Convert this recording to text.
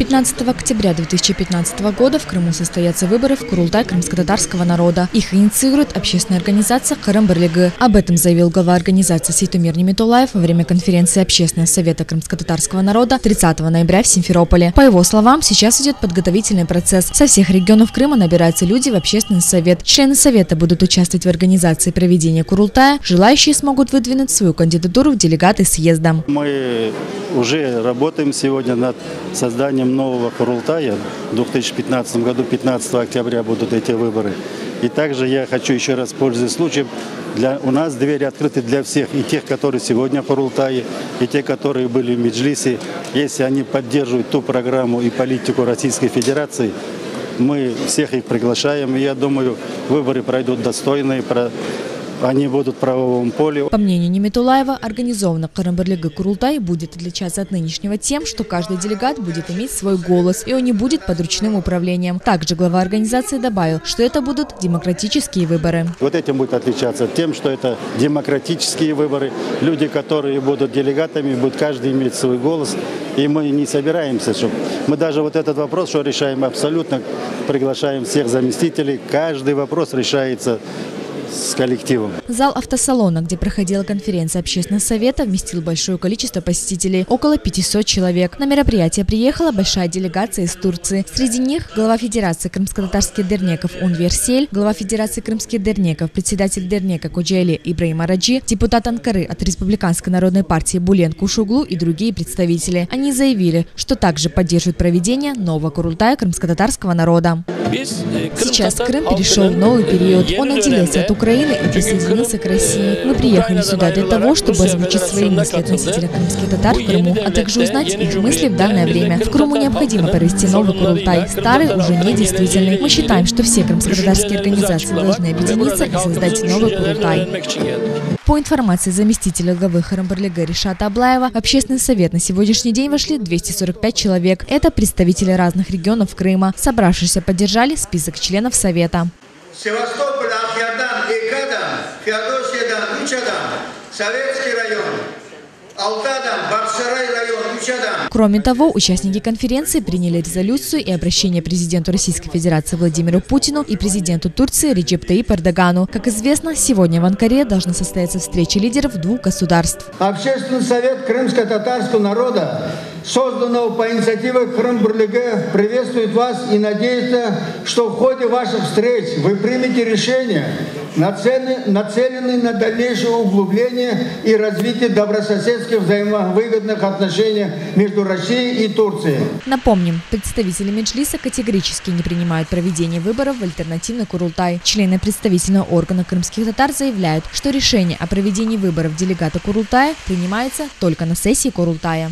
15 октября 2015 года в Крыму состоятся выборы в Курултай крымско-татарского народа. Их инициирует общественная организация «Кырым Бірлігі». Об этом заявил глава организации Сейтумир Нимитуллаев во время конференции Общественного совета крымско-татарского народа 30 ноября в Симферополе. По его словам, сейчас идет подготовительный процесс. Со всех регионов Крыма набираются люди в общественный совет. Члены совета будут участвовать в организации проведения Курултая. Желающие смогут выдвинуть свою кандидатуру в делегаты съезда. Мы уже работаем сегодня над созданием нового Курултая. В 2015 году, 15 октября будут эти выборы. И также я хочу еще раз, пользуясь случаем, у нас двери открыты для всех. И тех, которые сегодня в Курултае, и те, которые были в Меджлисе. Если они поддерживают ту программу и политику Российской Федерации, мы всех их приглашаем. И я думаю, выборы пройдут достойные. Они будут в правовом поле. По мнению Нимитуллаева, организованно Кырым Бірлігі Курултай будет отличаться от нынешнего тем, что каждый делегат будет иметь свой голос, и он не будет под ручным управлением. Также глава организации добавил, что это будут демократические выборы. Вот этим будет отличаться тем, что это демократические выборы. Люди, которые будут делегатами, будут каждый иметь свой голос. И мы не собираемся, чтобы мы даже вот этот вопрос, что решаем абсолютно, приглашаем всех заместителей. Каждый вопрос решается с коллективом. Зал автосалона, где проходила конференция общественного совета, вместил большое количество посетителей – около 500 человек. На мероприятие приехала большая делегация из Турции. Среди них глава Федерации крымско-татарских дернеков Унверсель, глава Федерации крымских дернеков, председатель дернека Коджали Ибраим Араджи, депутат Анкары от Республиканской народной партии Булен Кушуглу и другие представители. Они заявили, что также поддерживают проведение нового Курултая крымско-татарского народа. Сейчас Крым перешел в новый период. Он отделился от Украины и присоединился к России. Мы приехали сюда для того, чтобы озвучить свои мысли относительно крымских татар в Крыму, а также узнать их мысли в данное время. В Крыму необходимо провести новый Курултай. Старый уже недействительный. Мы считаем, что все крымско-татарские организации должны объединиться и создать новый Курултай. По информации заместителя главы Кырым Бірлігі Ришата Аблаева, в общественный совет на сегодняшний день вошли 245 человек. Это представители разных регионов Крыма. Собравшиеся поддержали список членов совета. Севастополь, Ахьядан, Экадан, Феодосиядан, Учадан, Советский район, Алтадан, Баксарай район, Учадан. Кроме того, участники конференции приняли резолюцию и обращение президенту Российской Федерации Владимиру Путину и президенту Турции Реджеп Таyyip Эрдогану. Как известно, сегодня в Анкаре должна состояться встреча лидеров двух государств. Общественный совет крымско-татарского народа, созданного по инициативе Кырым Бірлігі, приветствует вас и надеется, что в ходе ваших встреч вы примете решения, нацеленные на дальнейшее углубление и развитие добрососедских взаимовыгодных отношений между Россией и Турцией. Напомним, представители Меджлиса категорически не принимают проведение выборов в альтернативный Курултай. Члены представительного органа крымских татар заявляют, что решение о проведении выборов делегата Курултая принимается только на сессии Курултая.